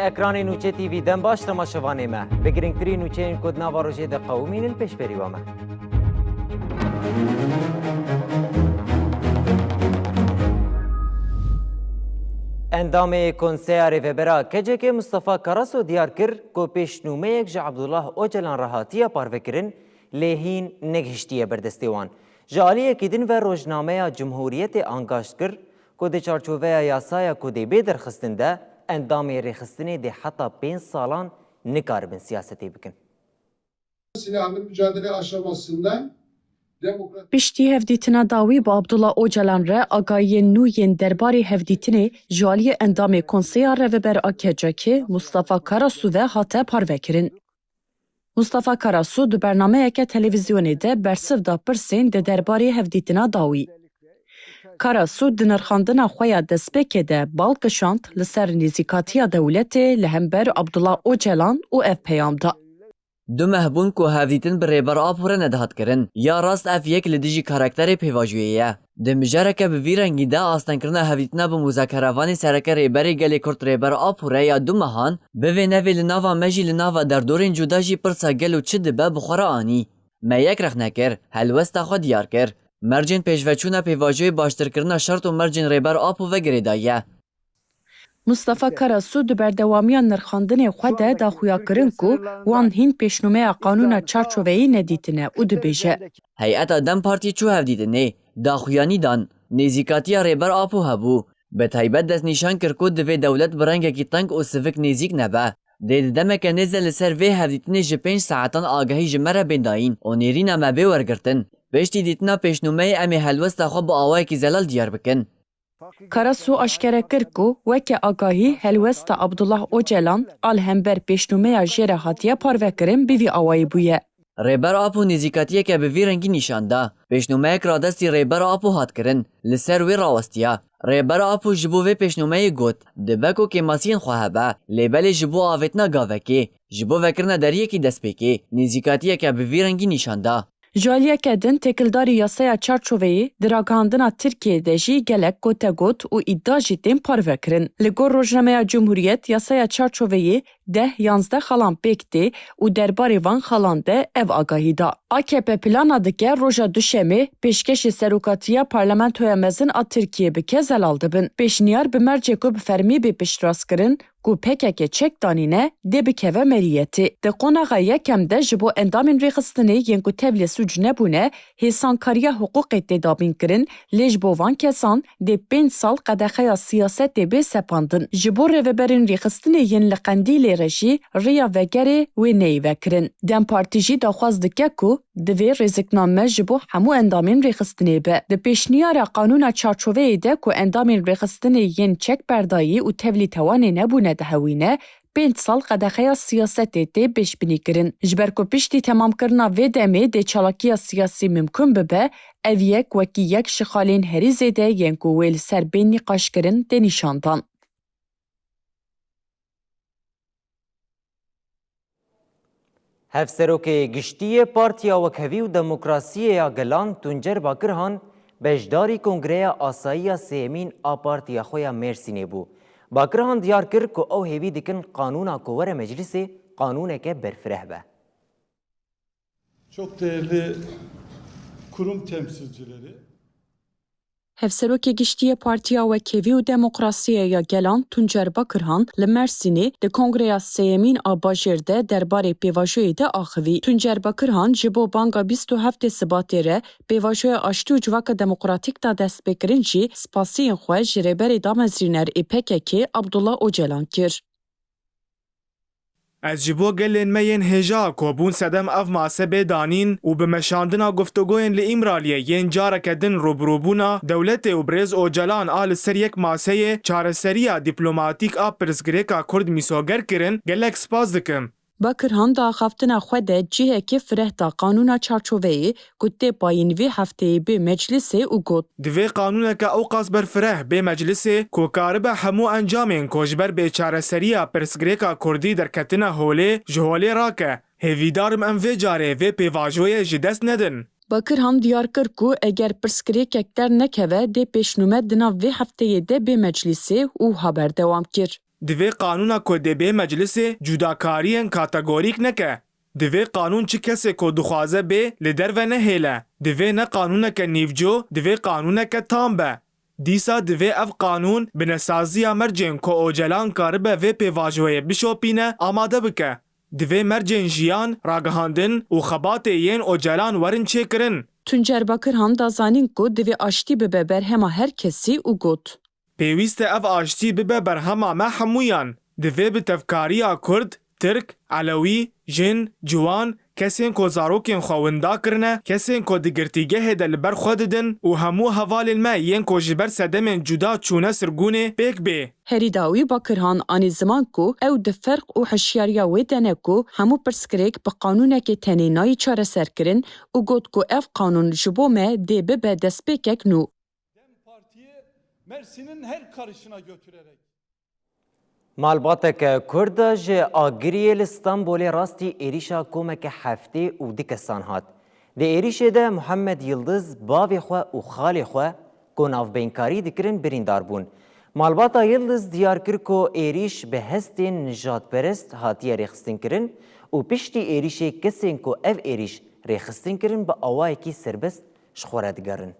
اکران نوچه تیوی دم باش تماشاوانه ما بگرینگتری نوچه این کد ناواروژه ده قومین الپیش بریوامه اندام کنسیا ریوبرا کجه که مصطفی کراسو دیار کر کو پیشنومه یک جا عبدالله اوجلان راحتیه پاروکرین لیهین نگهشتیه بردستیوان جالیه کدین و روزنامه جمهوریت انگاشت کر کو ده چارچوبه یاسای کو ده بیدر خستنده اندام ریخستنی ده حتی 5 سالان نکار بین siyaseti بکن. Silahlı mücadele aşamasında Piştî hevdîtina dawî bi Abdullah Öcalan re agahiyên nû yên derbarê hevdîtinê ji aliyê endamê Konseya Revebera KCK Mustafa Karasu ve hate parvekirin. Mustafa Karasu di bernameyeke televizyonê de bersiv da pirsên di derbarê hevdîtina dawî. Karasu di nirxandina xwe ya destpêkê de bal kişand li ser nêzîkatiya dewletê li hember Abdullah Öcalan û ev peyam da. دو مهبون کو هفدیتن بر ریبر آپوره ندهات کرن یا راست اف یک لدیجی کاراکتر پیواجویه ده مجارکه به ویرنگی ده آستان کرنه هفدیتنا به مذاکروانی سرکه ریبری گلی کرد ریبر آپوره یا دو مهان به نوی لناوا مجی لناوا در دورین جدا جی پرسا گلو چه دبه بخورا آنی ما یک رخ نکر هلوستا خود دیار کر مرجین پیشوچونه پیواجوی باشتر کرنه شرط و مرجین ریبر آپو و گریدایه Mustafa Karasu di berdewamiya nirxandinê xwe de daxuya kirin ku wan hîn pêşnûmeya qanûna çarçoveyî nedîtine û dibêje. Heyeta Dem Partî çû hevdîtinê daxuyanî dan nêzîkatiya rêber apû hebû bi taybet destnîşan kir ku divê dewlet bi rengekî teng û sivik nêzik nebe. Dê di demeke nêze li ser vê hevdîtinê ji 5 saetan agahî ji me re bêndayîn û nêrîna me bê wergirtin. Pêştî dîtina pêşnûmeyê em ê helwesta xwe bi awayekî zelal diyar bikin. Karasu aşkere kir ku weke agahî helwesta Abdullah Öcalan al hember pêşnûmeya jê re hatiye parvekirin bi vî awayî bûye. Rêber apû nêzîkatiyeke bi vî rengî nîşan da. Pêşnûmeyek radestî rêber apû hat kirin. Li ser wê rawestiya. Rêber apû ji bo vê pêşnûmeyê got dibe ku kêmasiyên xwe hebe lêbelê ji bo avêtina gavekê ji bo vekirina deriyekî destpêkê nêzîkatiyeke bi vî rengî nîşan da. Jaliyeke din têkildarî yasaya çarçoveyê di ragihandina Tirkiyeyê jî gelek gotegot û îddia jî tên parvekirin. Li gor Rojnameya Cumhuriyet yasaya çarçoveyê 10-11 xalan pêk tê û derbarê van xalan de ev agahî da. AKP plana dike roja duşemê pêşkeşê serokatiya parlamentoya mezin a Tirkiyeyê bike zelal dibin. Pêşniyar bi mercê ku bi fermî bê piştrast ku PKK çek danîne dê bikeve meriyetê. Di qonaxa yekem de ji bo endamên rêxistinê yên ku tevlê suc nebûne hêsankariya hiqûqê tê dabîn kirin lê ji bo van kesan dê 5 sal qedexeya siyasetê bê sepandin. Ji bo rêveberên rêxistinê yên li Qendîlê re jî rêya vegerê wê neyî vekirin. Dem Partî jî daxwaz dike ku divê rêzikname ji bo hemû endamên rêxistinê be. Di pêşniyara qanûna çarçoveyê de ku endamên rêxistinê yên çekberdayî û tevlî tewanê nebûne dihewîne 5 sal qedexeya siyasetê tê pêşbînî kirin. Ji ber ku piştî temamkirina vê demê dê çalakiya siyasî mimkûn bibe, ev yek wekî yek ji xalên herîzê de yên ku wê li ser bên nîqaşkirin tê nîşandan. Hevserokê giştiyê Partiya Wekhevî û Demokrasiyê ya Gelan Tuncer Bakirhan beşdarî Kongreya Asayiya Sêmîn a Partiya xwe ya Mêrsînê bû. Bakirhan diyar kir ku ew hêvî dikin qanûna ku were meclisê qanûneke berfireh be. Çok değerli kurum temsilcileri, Hevserokê giştiyê Partiya Wekhevî û Demokrasiyê ya Gelan Tuncer Bakirhan li Mêrsînê di Kongreya Sêmîn a Bajêr de derbarê pêvajoyê de axivî. Tuncer Bakirhan ji bo banga 27 Sibatê re pêvajoya aştî û civaka demokratîk da destpêkirin jî spasiyên xwe ji rêberê damezrîner ê PKK Abdullah Öcalan kir. Ez ji bo gelên me yên hêja kobûn sedem ev masebê danîn û bi meşandina guftuguyên li İmraliyê yên careke din rûbirûbûna dewletê û Birêz Öcalan a li ser yek maseyê çareseriya dîplomatîk a pirsgirêka Kurd mîsoger kirin gelek spas dikim. Bakirhan da axaftina xwe de cihekê fireh da qanûna çarçoveyê ku tê payîn vê hefteyê bê meclisê û got. Divê qanûneke ew qas berfireh bê meclisê ku karibe hemû encamên ku ji ber bêçareseriya pirsgirêka Kurdî derketina holê ji holê rake. Hêvîdarim em vê carê vê pêvajoyê ji dest nedin. Bakirhan diyar kir ku eger pirsgirêkek dernekeve dê pêşnûme di nav vê hefteyê de bê meclisê û haber dewam kir. دوی قانونا کو دبی مجلس جداکاریان کاتگوریک نکه. دوی قانون چی کسی کو دخوازه به لدر و نهیله. دوی نه قانونا که نیفجو، دوی قانونا که تام به. دیسا دوی اف قانون بنسازی مرجن کو اوجلان کاربه و پیواجوه بشوپینه آماده بکه. دوی مرجن جیان راگهاندن و خبات ین اوجلان ورن چه کرن. Tuncer Bakırhan da zanîn ku divê aştî bibe berhema her kesî û got. پێویستە ئەف ئاشتی ببە بەرهەما مە هەموویان. دەvê bi tevkariya Kurd، Tirk، Elewî، Jin، Ciwan، kesên ku zarokên xwe winda kirine, kesên ku di girtîgehê de li ber xwe didin û hemû hevalên me yên ku ji ber sedemên cuda çûne sirgûnê pêk bê. Herî dawî Bakırhan anî ziman ku ew di ferq û hişyariya wê de ne ku hemû pirsgirêk bi qanûnekê tenê nayê çareserkirin û got ku ev qanûn ji bo me dê bibe destpêkek nû. DEM Parti'yi Mersin'in her karışına götürerek مالباتك كرد جي آگرية لإستانبول راستي إيريشا كومك حفتي و دكستان هات. دي إيريشي ده محمد يلدز باوي خوا و خالي خوا كو ناف بينكاري دكرن بريندار بون. مالباتا يلدز ديار كركو إيريش بهستين نجات برست هاتية ريخستين كرن و پشتي إيريشي كسين كو اف إيريش ريخستين كرن با اوايكي سربست شخورة دگرن.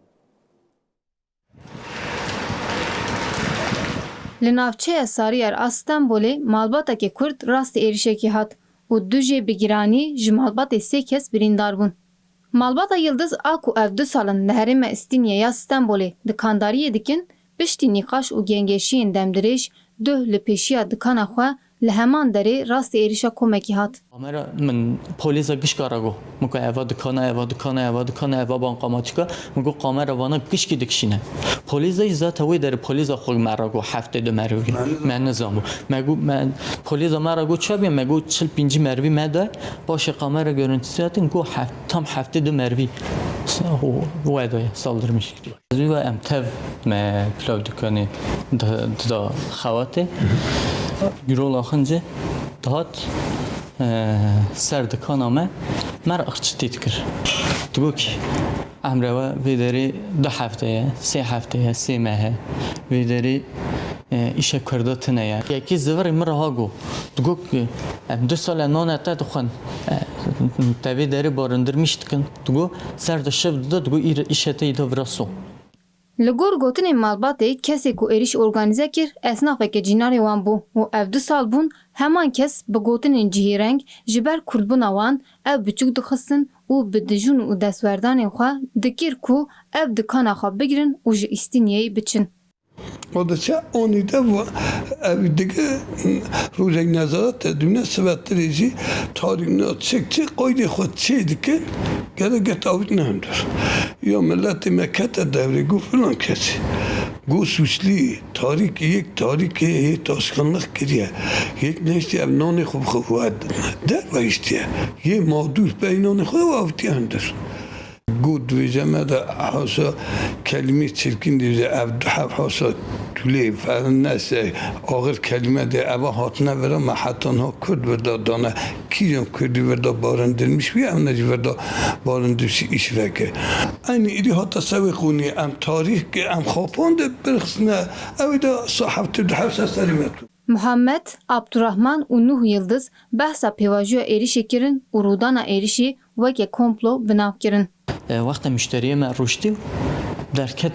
Li navçeya Sarıyer a Stenbolê malbatekê Kurd rastî êrişekê hat û du jê bi giranî ji malbatê sê kes birîndar bûn. Malbata Yıldız a ku ev 2 salin li herêma Îstînye ya Stenbolê dikandariyê dikin, piştî nîqaş û gengeşiyên demdirêj duh li pêşiya dikana xwe li heman derê rastî êrişa komekî hat. Kamera min polîsa gişkara got. Muka eva dikana eva bankamatiga. Muka kamera vana gişkî dikişîne. Polîsa zata wê derê polîsa xwe mera got heftê de merivî. Me nizamu. Me polîsa mera got çabiye me got 45 merivî me de başa kamera görüntüsü hatin got tam heftê de merivî. Wê de saldırmış. Züva em tev me pilav dikane da xawate. Gürol axınca dahat ser dikana me mer aqçtî dikir. Digo ki emreva vê derê 2 hefteye, 3 hefteye, 3 mehe vê derê îşe Kurda tune ye. Yekî zivirê min reha got. Digo ki em 2 sal nane te dixwin te vê derê barindirmiş dikin. Digo ser de şev dide digo îşe te de viraso. Li gor gotinên malbatê kesê ku êriş organize kir esnafeke cînarê wan bû û ev 2 sal bûn heman kes bi gotinên cihêreng ji ber kurdbûna wan ev biçûk dixistin û bi dijûn û destwerdanên xwe dikir ku ev dikana xwe bigirin û ji Îstînyeyê biçin. O da çe oni de ev dige rojek nezaret dune sevetleri jî tarihine çekti koydu xwe çê dike gere get avit nehindir. Ya milletê me kete devrê got filan kesî. Got suçlî tarîk yek tarîkê hê taşkanlık kiriye. Yek neştî ev nanê xwe bi xwe derve iştiye. Yê mağdur beynanê xwe avitiye hindir. Got dibêje de hasa kelimê çirkin dibêje ev duhev hasa tulê fernese ağır kelime de eva hatine vera me hetanha Kurd verda dane kîjan Kurdî verda barindirmiş wî ev ne jî verda barindirşî îş veke. Aynı îdî hata sevê xûnî em tarîh ki em xapan de birxisine ew de saheftir duhev serî me. Muhammed, Abdurrahman û Nuh Yıldız behsa pêvajoya êrişê kirin û rûdana êrişî weke komplo binav kirin. Wexta müşteriye me rûştî derket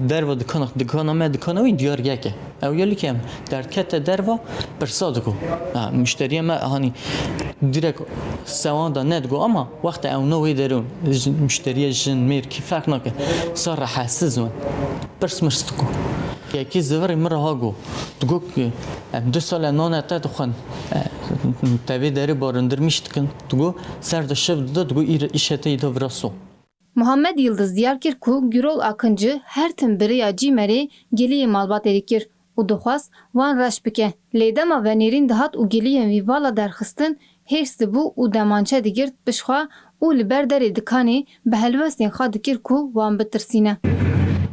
derva dikana me dikana wî diyar yeke. Ew gelî em derkete derva pirsa digo. Müşteriye me hani direkt sewan da ne digo ama wexta ew ne wê derûn müşteriye jin mêrkî ferq nake. Sa rehesiz wan. Pirs mirs digo. Yekî zivirê min reha got. Digo ki em 2 sal nane te dixwin te vê derê barindirmiş dikin. Digo ser de şev dide digo îşe te de viraso. Muhammed Yıldız diyar kir ku Gürol Akıncı her tim biriya cîmerê geliyê malbatê dikir û dixwast wan reş bike. Lêdema venêrîn dihat û geliyên wî vala derxistin hêrs dibû û demançe digirt bişxwe û li ber derê dikanê bi helwestên xwe dikir ku wan bitirsîne.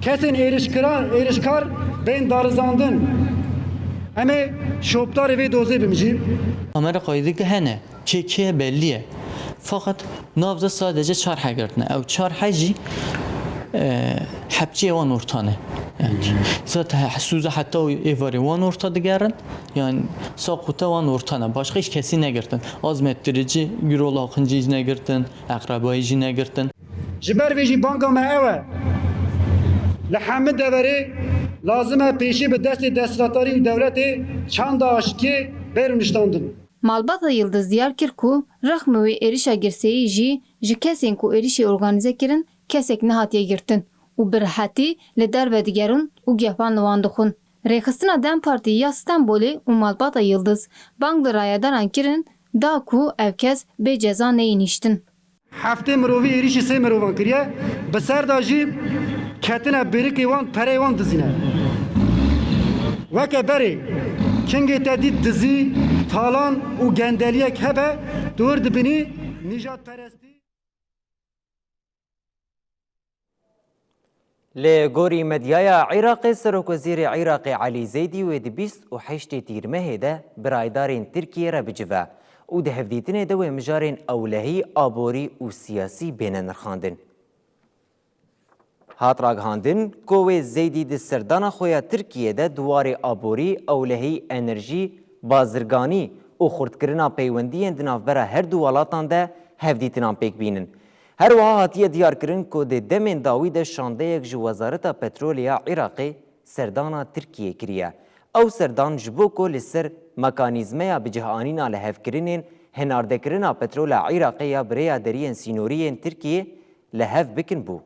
Kesên êrişkar bên darizandin. Em ê şopdarê vê dozê bimijîn. Kamera kaydı hene çekiye belliye. Fakat navza sadece çarha girdine. Ev çarha jî hepçiye wan ortane. يعني زات حسوزة حتى إيفاري وان ورتا دقارن يعني ساقوتا وان ورتانا باشقيش كسي نگرتن آزمت درجي يرولا قنجيج نگرتن أقربائي جي نگرتن جبر ویجی بانکا ما اوه لحمد دوری لازمه پیشی به دستراتاری دولت چند آشکی برونشتاندن. Malbata Yıldız diyarkir ku rexme wê êrişa girseyi ji kesên ku êrişê organize kirin kesek nehatiye girtin û bi rihetî li derve digerin û gehvan li wan dixwin. Rêxistina Dem Partî ya Stenbolê û Malbata Yıldız bang li rayedaran kirin da ku ev kes bê ceza neyînîştin. Hafte mirovî êrişî sê mirovan kiriye bi ser da jî ketine birikê wan perê wan dizîne. Weke berê kengê te dît dizî talan û gendeliyek hebe dûr dibînî nîjadperestî. Li gorî medyaya Iraqê Serokwezîrê Iraqê Elî Zeydî wê di 28 tîrmehê de biraydarên Tirkiye re bicive û di hevdîtinê de wê mijarên ewlehî, aborî û siyasî bêne nirxandin. Hat ragihandin ku wê Zeydî di serdana xwe ya Tirkiyeyê de duwarê aborî, ewlehî, enerjî, bazirganî û xurtkirina peywendiyên di navbera her du welatan de hevdîtinan pêk bînin. Her wiha hatiye diyarkirin ku di demên dawî de şandeyek ji Wezareta Petrolê ya Iraqê serdana Tirkiyeyê kiriye. Ew serdan ji bo ku li ser mekanîzmeya bicihanîna li hevkirinên hinardekirina petrola Iraqê ya birêya deriyên sînoriyên Tirkiyê li hev bikin bû.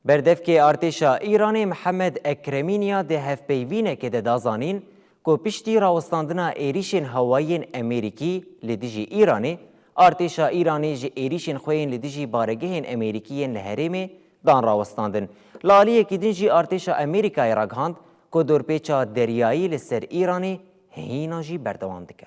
Berdevkê artêşa Îranê Mihemed Ekremîniya di hevpeyvînekê de dazanîn ku piştî rawestandina êrişên hewayîyên Amerîkî li dijî Îranê, artêşa Îranê ji êrişên xwe yên li dijî baregehên Amerîkîyên li herêmê dan rawestandin. Li aliyekî din jî artêşa Amerîkayê ragihand ku dorpêça deryayî li ser Îranê hîna jî berdewam dike.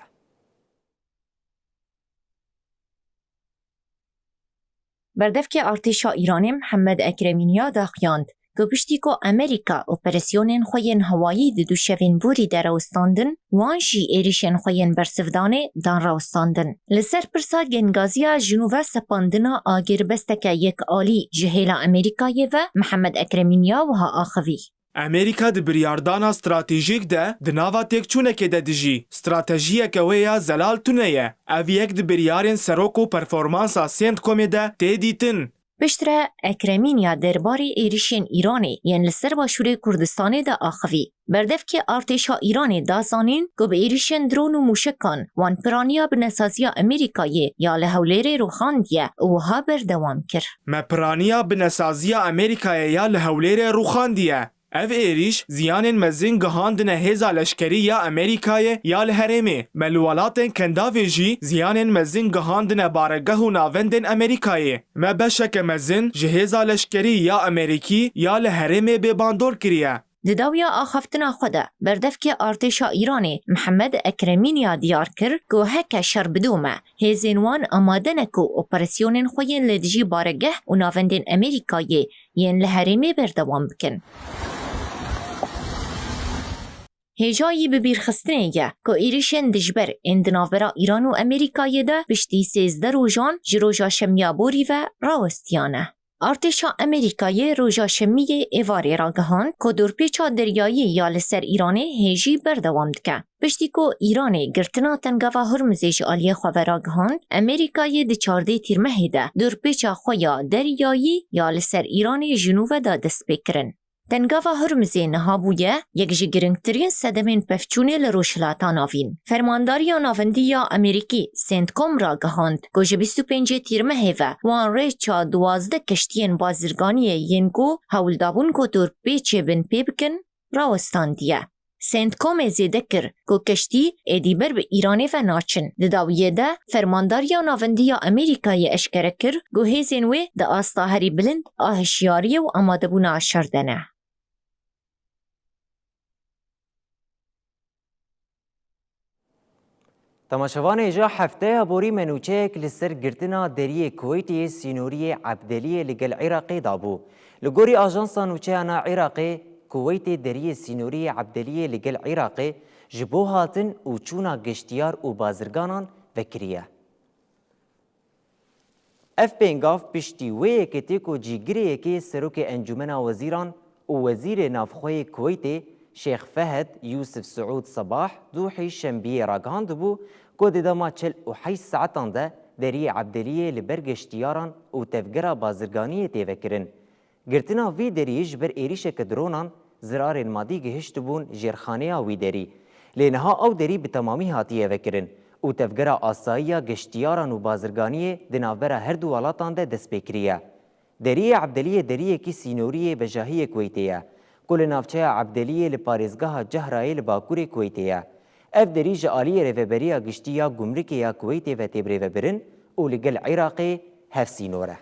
Berdevkê artêşa Îranê Mihemed Ekremîniya daxiyand ku piştî ku Amerîka operasyonên xwe yên hewayî di du şevên borî de rawestandin, wan jî êrişên xwe yên bersivdanê dan rawestandin. Li ser pirsa gengaziya ji nû ve sepandina agêrbesteke yekalî ji hêla Amerîkayê ve Mihemed Ekremîniya wiha axivî. Amerîka di biryardana stratejîk de di nava têkçûnekê de dijî. Stratejiyeke wê ya zelal tune ye. Ev yek di biryarên serok û performansa Centcomê de tê dîtin. Piştre Ekremîniya derbarê êrişên Îranê yên li ser başûrê Kurdistanê de axivî. Berdevkê artêşa Îranê dazanîn ku bi êrişên dron û mûşekan wan piraniya bi nesaziya Amerîkayê ya li hewlêrê rûxandiye û wiha berdewam kir. Me piraniya bi nesaziya Amerîkayê ya li hewlêrê rûxandiye. Ev êriş ziyanên mezin gihandine hêza leşkerî ya Amerîkayê ya li herêmê. Me li welatên kendavê jî ziyanên mezin gihandine baregeh û navendên Amerîkayê. Me beşeke mezin ji hêza leşkerî ya Amerîkî ya li herêmê bêbandor kiriye. Di dawiya axaftina xwe de berdevkê artêşa Îranê Mihemed Ekremîniya diyar kir ku heke şerbidû me hêzên wan amade ne ku operasyonên xwe yên li dijî baregeh û navendên Amerîkayê yên li herêmê berdewam bikin. Hêjayî bi bîrxistinê ye ku êrişên dijber ên di navbera Îran û Amerîkayê de piştî 13 rojan ji roja şemiya borî ve rawestiyane. Artêşa Amerîkayê roja şemiyê êvarê ragihand ku dorpêça deryayî ya li ser Îranê hêjî berdewam dike. Piştî ku Îranê girtina tengava Hormuzê ji aliyê xwe ve ragihand, Amerîkayê di 14 tîrmehê de dorpêça xwe ya deryayî ya li ser Îranê ji nû ve da dest pê kirin. Tengava Hormuzê niha bûye yek ji girîngtirîn sedemên pevçûnê li Rojhilata navîn. Fermandariya navendî ya Amerîkî Centcom ragihand ku ji 25 tîrmehê ve wan rêça 12 keştiyên bazirganiyê yên ku hewildabûn ku dorpêçê bin pê bikin rawestandiye. Centcomê zêde kir ku keştî êdî ber bi Îranê ve naçin. Di dawiyê de fermandariya navendî ya Amerîkayê eşkere kir ku hêzên wê di asta herî bilind a hişyariyê û amadebûna şer de ne. Temaşevanê ja hefteya borî menûçeyek li ser girtina deriyê Kuweytê sînoriyê Ebdeliyê li gel Iraqê dabû. Li gorî ajansa nûçeyana Iraqê, Kuweytê deriyê sînoriyê Ebdeliyê li gel Iraqê ji bo hatin û çûna geştiyar û bazirganan vekiriye. Ev pêngav piştî wê yekê ku cîgirêyekê serokê Encûmena Wezîran û Wezîrê Navxweyê Kuweytê Şeyx Fehed Yusuf Suud Sabah dûhî şembiyê ragihand bû ku di dema 48 saetan de deriyê Ebdeliyê li ber geştiyaran û tevgera bazirganiyê tê vekirin. Girtina vî deriyê ji ber êrişeke dronan zirarên madî gihiştibûn jêrxaneya wî derî. Lê niha ew derî bi temamî hatiye vekirin û tevgera asayiya geştiyaran û bazirganiyê di navbera her du welatan de dest pê kiriye. Deriyê Ebdeliyê deriyekî sînoriyê bejahiyê Kuweytê ye ku li navçeya Ebdeliyê li parêzgeha Cehrayê li Bakurê Kuweytê ye. Ev derî ji aliyê rêveberiya giştî ya Gumrikê ya Kuweytê ve tê birêvebirin û li gel Iraqê hev sînor e.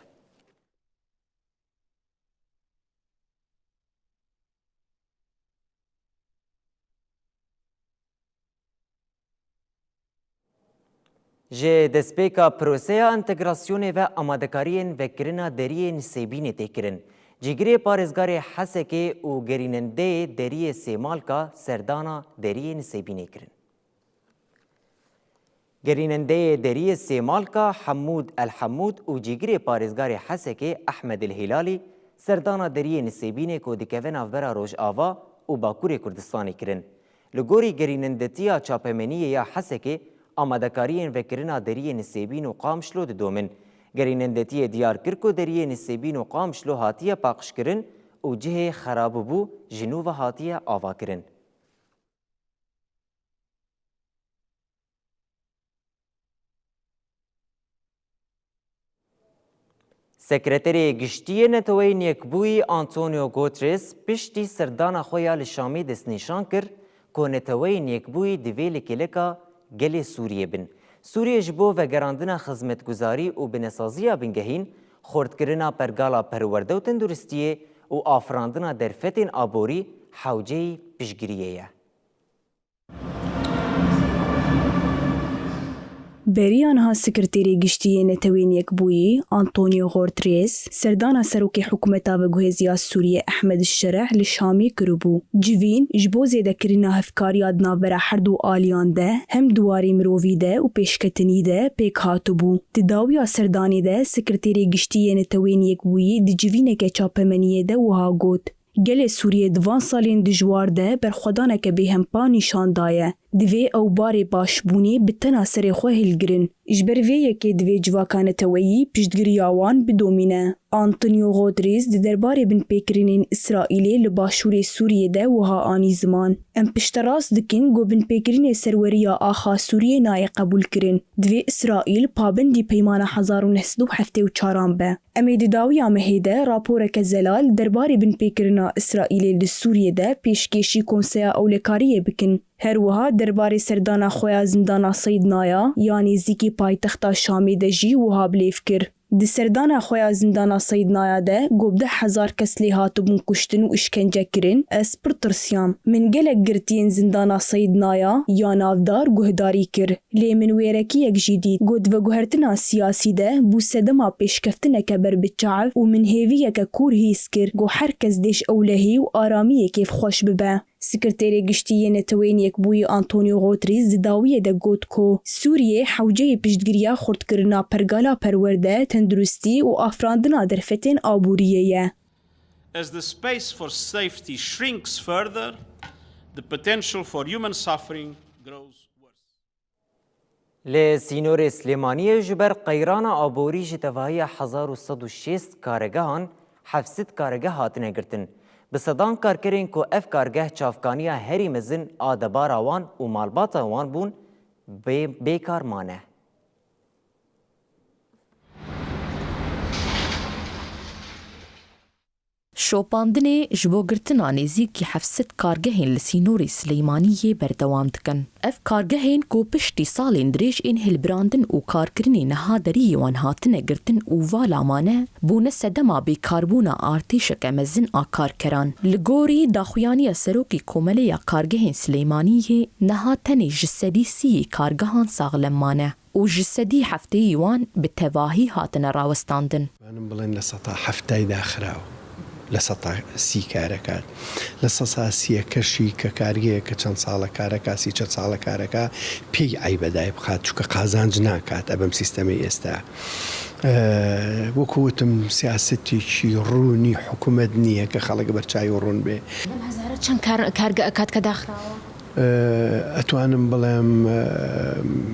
Ji destpêka proseya entegrasyonê ve amadekariyên vekirina deriyên Sêbînê tê kirin. Cîgirê parêzgarê Hesekê û gerînendeyê deriyê Sêmalka serdana deriyên Sêbînê kirin. Gerînendeyê deriyê Sêmalka Hemûd El-Hemûd û cîgirê parêzgarê Hesekê Ehmed El-Hilalî serdana deriyên Sêbînê ku dikeve navbera Rojava û Bakurê Kurdistanê kirin. Li gorî gerînendetiya çapemeniyê ya Hesekê amadekariyên vekirina deriyên Sêbîn û Qamişlo didomin. Gerînendetiyê diyar kir ku deriyên Sêbîn û Qamişlo hatiye paqişkirin û cihê xerabibû ji nû ve hatiye avakirin. Sekreterê Giştiyê Neteweyên Yekbûyî Antonio Guterres piştî serdana xwe ya li Şamê destnîşan kir ku Neteweyên Yekbûyî divê li kêleka gelê Sûriyê bin. Sûriye ji bo vegerandina xizmetguzarî û binesaziya bingehîn, xortkirina pergala perwerde û tenduristiyê û afirandina derfetên aborî hewceyî piştgiriyê ye. Beriyanha Sekreterê Giştiyê Netewên Yekbûyî Antonio Guterres serdana serokê hikûmeta veguhêziya Sûriyê Ehmed Şereh li Şamê kiribû. Civîn ji bo zêdekirina hevkariya di navbera her du aliyan de hem duwarê mirovî de û pêşketinî de pêk hatibû. Di dawiya serdanê de Sekreterê Giştiyê Netewên Yekbûyî di civîneke çapemeniyê de wiha got. Gelê Sûriyê di van salên dijwar de berxwedaneke bêhempa nîşan daye. Divê ew barê başbûnê bi tena serê xwe hilgirin. Ji ber vê yekê divê civaka neteweyî piştgiriya wan bidomîne. Antonio Guterres di derbarê binpêkirinên İsraîlê li başûrê Sûriyê de wiha anî ziman. Em pişterast dikin ku binpêkirinê serweriya axa Sûriyê nayê qebûl kirin. Divê İsraîl pabendî peymana 1974 be. Em ê di dawiya mehê de raporeke zelal derbarê binpêkirina İsraîlê li Sûriyê de pêşkêşî Konseya Ewlekariyê bikin. Her wiha derbarê serdana xwe ya zindana Seydnaya ya nêzîkî paytexta Şamê de jî wiha bilêv kir. Di serdana xwe ya zindana Seydnaya de gob 10,000 kes lê hatibûn kuştin û işkence kirin, ez pir tirsiyam. Min gelek girtiyên zindana Seydnaya ya navdar guhdarî kir. Lê min wêrekiyek jî dît got veguhertina siyasî de bû sedema pêşkeftineke berbiçav û min hêviyeke kûr hîs kir got her kes dêş ewlehî û aramiyê kêfxweş bibe. Sekreterê Giştiyê Netewên Yekbûyî Antonio Guterres di dawiyê de got ku Sûriyê hewceyê piştgiriya xurtkirina pergala perwerde, tenduristî û afirandina derfetên aboriyê ye. As the space for safety shrinks further, the potential for human suffering grows worse. Li sînorê Slêmaniyê ji ber qeyrana aborî ji tevahiya 1106 karegehan 700 karegeh hatine girtin. Bi sedan karkerên ku ev kargeh çavkaniya herî mezin a debara wan û malbata wan bûn bêkar mane. Şopandinê ji bo girtina nêzîkî 700 kargehên li sînorê Slêmaniyê berdewam dikin. Ev kargehên ku piştî salên dirêj ên hilbirandin û karkirinê niha deriyê wan hatine girtin û vala mane bûne sedema bêkarbûna artêşeke mezin a karkeran. Li gorî daxuyaniya serokê komeleya kargehên Slêmaniyê niha tenê ji sedî sîyê kargehan saxlem mane û ji sedî hefteyî wan bi tevahî hatine rawestandin. Benim bilin li seta hefteyê de xiraw. لە 130 کارەکات لە 130 کەشی کە کاریەیە کە چەند ساڵە کارەکە 30 ساڵە کارەکە پێی ئایبەدای بخات چووکە قازانج ناکات ئەبەم سیستەمی ئێستا وەکوتم سیاسەتێکی ڕوونی حکوومەت نییە کە خەڵک بەرچاوی ڕوون بێ. چەند کارگە ئەکات کە داخراوە؟ ئەتوانم بڵێم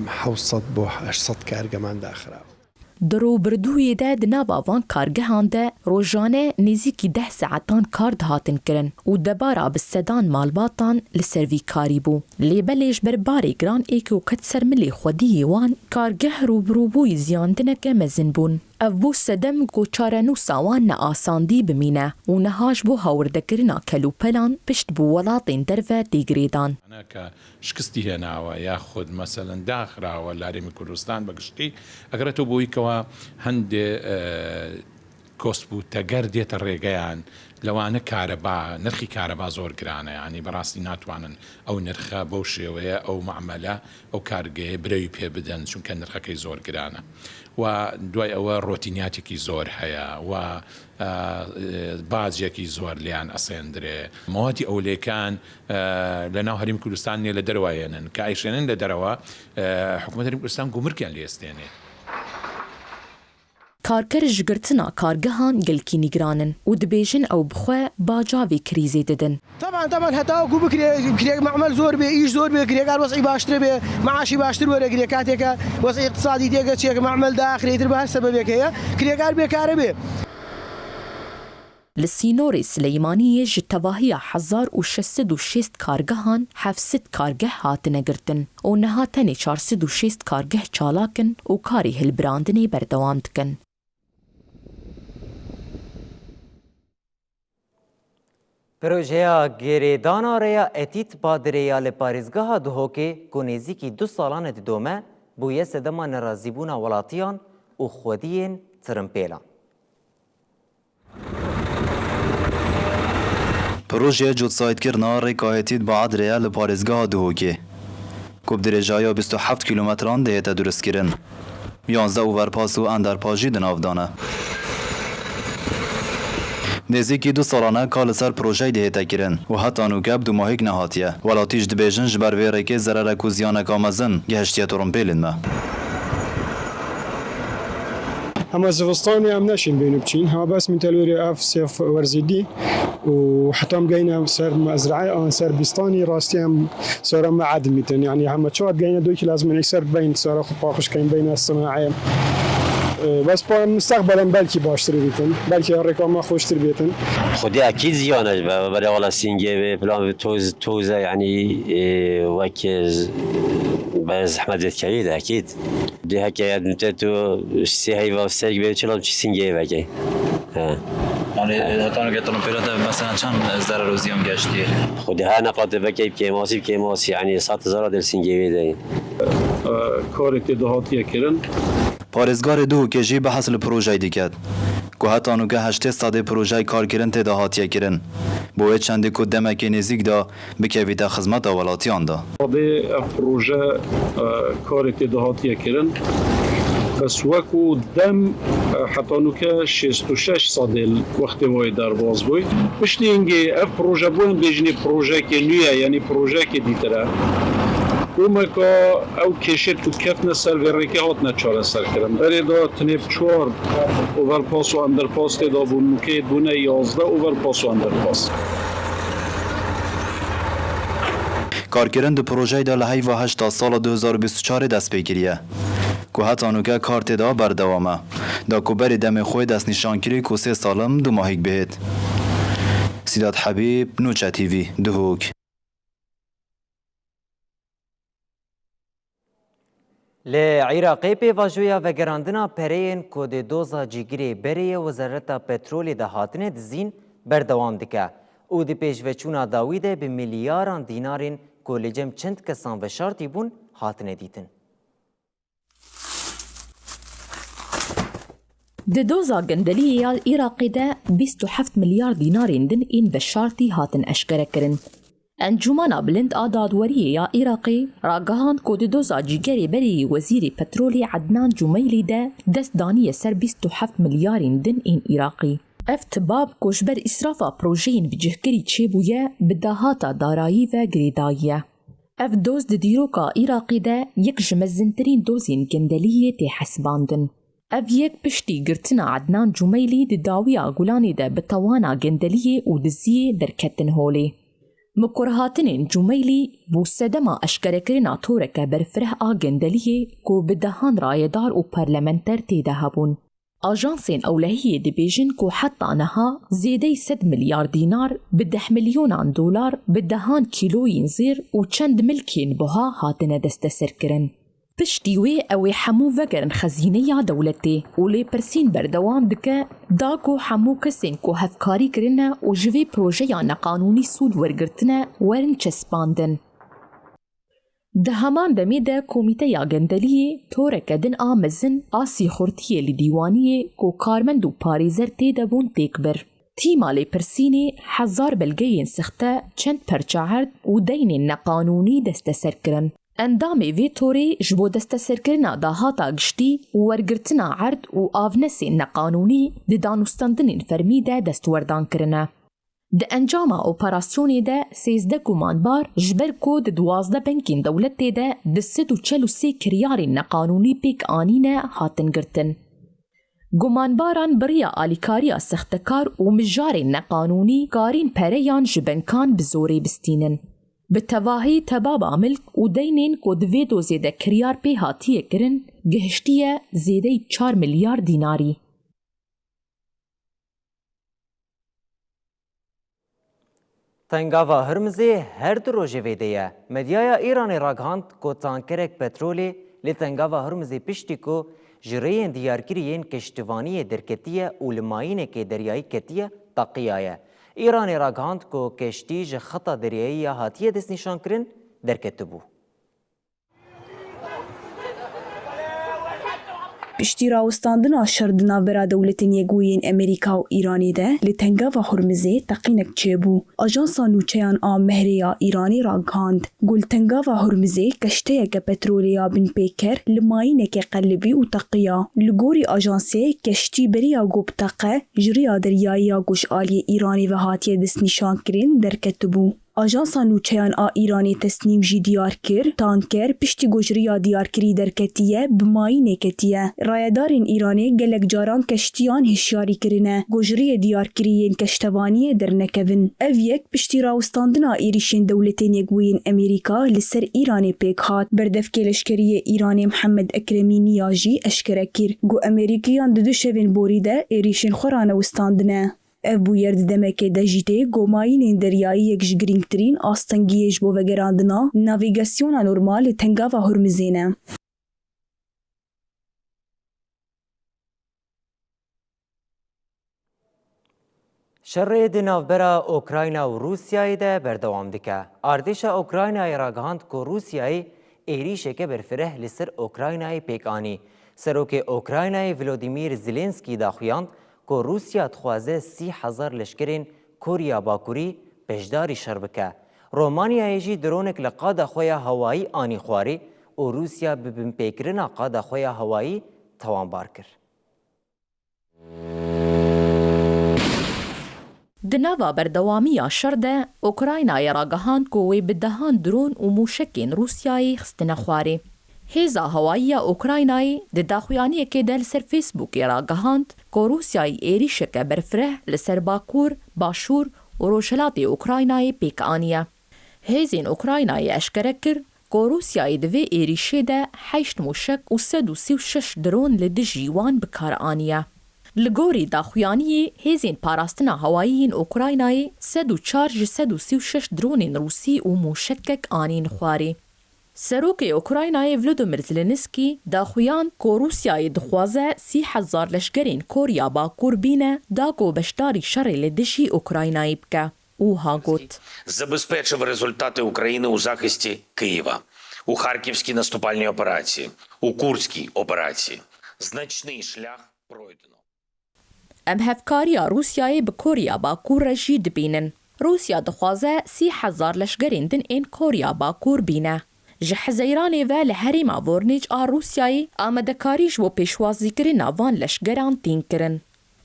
700 بۆ 800 کارگەمان داخراوە. درو بردوویەدا di nava van kargehan de rojane nêzîkî 10 saetan kar dihatin kirin û debara bi sedan malbatan li ser vî karî bû. Lêbelê ji ber barê giran êkî û ket ser milê xwediyê wan kargeh rûbirûbûyî ziyandineke mezin bûn. Ev bû sedem ku çarenûsa wan ne asandî bimîne û niha ji bo hawirdekirina kelûpelan pişt bû welatên derve têgirêdan. شکستی هێناوە یاخود مەسەلەن داخراوە لە هەرێمی کوردستان بەگشتی ئەگەرێتەوە بۆیکەوە هەندێ کۆسپوتەگەر دێتە ڕێگەیان لەوانە کارەبا نرخی کارەبا زۆر گرانە ینی بەڕاستی ناتوانن ئەو نرخە بەو شێوەیە ئەو معاملە ئەو کارگەیە برەوی پێ بدەن چونکە نرخەکەی زۆر گرانە و دوای ئەوە ڕۆتینیاتێکی زۆر هەیە و بازێکی زۆر لیان ئەسێندرێ ماوەتی ئەولێکان لە ناو هەرێمی کوردستان نیە لە دەروایێنن کە ئایشێنن لە دەرەوە حکوومەت هەرێمی کوردستان گومرکیان لێستێنێ. Karker ji girtina kargehan gelkî nîgiranin û dibêjin ew bixwe bacavê krîzê didin. طبعا heta ku bikirêk memel zor bê îş zor bê kirêkar wesî baştir bê maaşî baştir were girê katêke wesî iqtisadî têke çêke memel daxirêtir bi her sebebek heye kirêkar bêkare bê. Li Sînorê Sileymaniyê ji tevahiya 1606 kargehan 700 kargeh hatine girtin û niha tenê 406 kargeh çalakin û karê hilbirandinê berdewam dikin. Projeya gerêdana rêya etît badirêya li parêzgeha Duhokê ku nêzîkî 2 salan didome bûye sedema nerazîbûna welatiyan û xwediyên tirimpêlan. Proje cotsaîtkirina rêka etît badirêya li parêzgeha Duhokê ku bi dirêjaya 27 kilometran dihête duristkirin. 11 overpas û enderpas jî di nav dane. Nêzîkî 2 salane ka li ser projeyê dihête kirin û heta nûkeb 2 mahîk nehatiye. Welatî ji dibêjin ji ber vê rêkê zererek û ziyaneka mezin gihiştiye tirimpêlên me. اما زفستاني ام نشين بينو بچين ها بس من تلوري اف سيف ورزيدي وحتى ام جاينا سر مزرعه ان سر بستاني راستي ام صار معدن ميتن يعني هم تشوت جاينا دوك لازم يكسر بين صار خطاقش كاين بين الصناعيه بس با مستقبلا بلكي باشتر بيتن بلكي الرقم خوشتر بيتن خدي اكيد زيانه برای ولا سینگه پلان توزه يعني وكز بس احمد كريد اكيد دي حكايه انت تو سي هيوا سيج بيچلام چي سینگه وگه يعني هتانو گتون پیرات مثلا چند ضرر و زیان گشتی خدي ها نقاط بكي كيماسي يعني 100,000 دل سینگه ويدي کارت دهاتیه کرن پارێزگار Duhokê jî bi hesil projeyê diket ku heta nûge 80 sadê projeyê karkirin tê de hatiye kirin bo wê çendê ku demekê nêzik da bikevîte xizmeta welatiyan da. Xwedê ev proje karê tê dihatiye kirin bes wekû dem heta nûke 66 sadê wextê wayê derbas bûy. Piştîngê ev proje bûn bêjinê projeyekê nû ye yanî projeyekê dîtire. Umeka ew kêşê tu kefne ser vê rêkê hatine çareserkirin. Berê da tinê 4 overpas û enderpas tê da bûn nûkê bûne 11 overpas û enderpas. Karkirin di projeyê de li heyva 8 sala 2024 dest pê kiriye ku heta nûke kar tê da berdewam e da ku berê demê xwe destnîşan kirî ku 3 salim 2 mahîk bihêt. Sîdat Hebîb, Nûçe TV, Duhok. Li Iraqê pêvajoya vegerandina pereyên kodêdoza cîgirê berê Wezareta Petrolê de hatine dizîn berdewam dike û di pêşveçûna dawî de bi milyaran dînarên ku li cem çend kesan veşartî bûn hatine dîtin. Di doza gendeliyê ya Iraqê de 27 milyar dînarên din ên veşartî hatin eşkere kirin. Encûmena Bilind a Dadweriyê ya Iraqê ragihand ku di doza cîgerê berê Wezîrê Petrolê Ednan Cumeylî de dest daniye ser 27 milyarên din ên Iraqî. افتباب کوشبر اسرافا پروژین بجهکری چه بویه بداهاتا دارایی و گریداییه. اف دوز د دیروکا عراقی ده یک جمزنترین دوزین گندلیه تی حسباندن. اف یک پشتی گرتنا عدنان جمیلی د داویا گولانی ده بتوانا گندلیه و دزیه درکتن هولی. مکرهاتنین جمیلی بو سدما اشکرکرنا تورکه برفره گندلیه کو بدهان رایدار و پارلمنتر تیده هبون. آژانسین اولهیه دبیجن کو حتی نها زیده 100 میلیارد دینار به 10 میلیون دلار به دهان کیلوین زیر و چند ملکین بها هاتنه دستسر کرن. پشتیوی اوی حمو وگرن خزینه یا دولتی و لی پرسین بردوام دکه دا کو حمو کسین کو هفکاری کرنه و جوی پروژه یا نقانونی سود ورگرتنه ورن چسپاندن. ده همان دمی ده کمیته یا گندلیه تورکه دن آمزن آسی خورتیه لدیوانیه کو کارمند و پاریزر تیده بون تیکبر. تیمالی پرسینی 1000 بلگین سخته چند پرچاهرد و دین نقانونی دستسر کرن. اندامی وی توری جبو دستسر کرنا داهاتا گشتی و ورگرتنا عرد و آونسی نقانونی ده دانستاندنین فرمیده دستوردان کرنه. د انجام اپراسیونی ده 13 گمانبار جبر کو د 12 بنکین دولتی ده د 143 کریاری نقانونی پیک آنینه هاتن گرتن. گمانباران بریا آلیکاریا سختکار و مجار نقانونی کارین پریان جبنکان بزوری بستینن. به تواهی تبابا ملک و دینین کو دوی دوزی ده کریار پی هاتیه کرن گهشتیه زیده 4 میلیارد دیناری. تنگاوا هرمزی هر دو روژه ویدیه مدیایا ایران راگهاند کو تانکرک پترولی لی تنگاوا هرمزی پشتی کو جرین دیارکرین کشتوانی درکتیه و لماین که دریایی کتیه تقیایه. ایران راگهاند کو کشتی ج خطا دریایی هاتیه دست نشان کرن درکتبو. پشتی راوستاندنا شردنا برا دولتین یگوین امریکا و ایرانی ده لتنگاوا هرمزی تقینک چیبو. آژانسا نوچیان مهریا ایرانی راگهاند. گل تنگاوا هرمزی کشته که پترولیا بن پیکر لماینه که قلبی و تقیا. لگوری آژانسی کشتی بریا گوبتاقه جریا دریایی گوش آلی ایرانی و هاتیه دست نشان کرین درکتبو. آژانسا نوچیان ایرانی تسنیم جی دیار کر تانکر پشتی گوجریا دیار کری درکتیه بماینه کتیه. رایدارین ایرانی گلک جاران کشتیان هشیاری کرنه گوجری دیار کریین کشتوانی در نکوین. او یک پشتی راوستاندنا ایریشین دولتین یگوین امریکا لسر ایرانی پیک هات بردفک لشکری ایرانی محمد اکرمی نیاجی اشکره کر گو امریکیان دو شوین بوریده ایریشین خورانه وستاندنه. اف بو یرد دمکه دجیته گوماین دریایی یک جگرینگترین آستنگیش بو وگراندنا ناویگاسیونا نورمال تنگاوا هرمزینه. شر دناوبرا اوکراینا و روسیای ده بردوام دکه. اردش اوکراینای راگهاند کو روسیای ایریشه که برفره لسر اوکراینای پیکانی. سروک اوکراینای ولودیمیر زلنسکی داخویاند که روسیا تخوازه 30,000 لشکرین کوریا باکوری پشداری شربکه. رومانیا جی درونک لقادا خویا هوایی آنی خواری و روسیا ببین پیکرنا قادا خویا هوایی توان بار کر. دناوا بردوامی شرده اوکراینای راگهاند کوی بدهان درون و موشکین روسیایی خستن خواری. هیزا هوایی اوکراینای د داخویانی که دل سر فیسبوک راگهاند که روسیای ایریشک برفره لسر باکور، باشور و روشلات اوکراینای پیک آنیه. هیزین اوکراینای اشکره کر که روسیای دوی ایریشه ده 8 موشک و 136 درون لدجیوان بکار آنیه. لگوری داخویانی هیزین پاراستنا هواییین اوکراینای 104 ج 136 درون روسی و موشکک آنین خواری. سروک اوکراینای ولودیمیر زلنسکی داخویان که روسیای دخوازه 30,000 لشکرین کوریا باکور بینه داگو بشداری شر لدشی اوکراینایی بکه. او ها گوت. Забезпечив результати України у захисті Києва, у Харківській наступальній операції, у Курській операції. Значний шлях пройдено. ام هفکاریا روسیای به کوریا باکور رجی دبینن. روسیا دخوازه 30,000 لشکرین دن این کوریا باکور بینه. جحزیرانی و لحریما ورنیج روسیایی آمدکاریش و پیشوازی کرن وان لشگران تین کرن.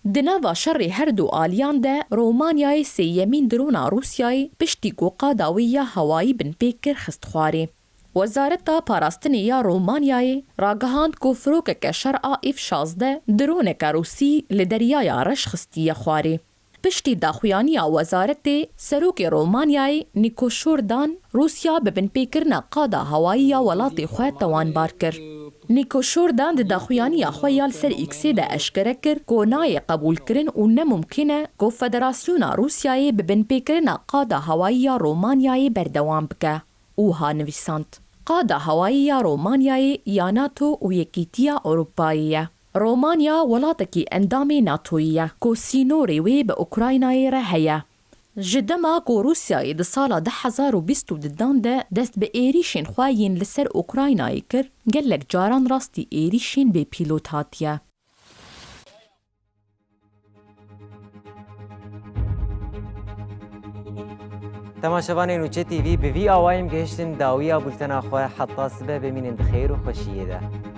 دناوا شر هردو آلیان ده رومانیای سیمین درونا روسیای پشتی گو قاداویه هوایی بن پیکر خستخواری. وزارتا پاراستنیا رومانیای راگهاند کو فروکک شرعا ایف 16 درونک روسی لدریای رش خستیه خواری. پشتی داخویانی وزارت سروک رومانیای نیکوشوردان روسیا ببن پیکرنا قادا هوایی ولاتی خواه توان بار کر. نیکوشوردان د داخویانی خویال سر ایکسی ده اشکره کر کو نای قبول کرن و نممکنه کو فدراسیون روسیای ببن پیکرنا قادا هوایی رومانیای بردوام بکه. اوها نویساند. قادا هوایی رومانیای یا ناتو و یکیتیا اروپاییه. رومانیا ولاتکی اندام ناتویه کو سینوری وی به اوکراینای رهیه. جدما کو روسیای د سال 2022 ده دست به ایریشین خواهین لسر اوکراینای کر گلک جاران راستی ایریشین به پیلوت هاتیه. تماشاوان نوچه تیوی به وی آوایم گهشتن داویا بولتنا خواه حتی سبه بمینن بخیر و خوشیه ده.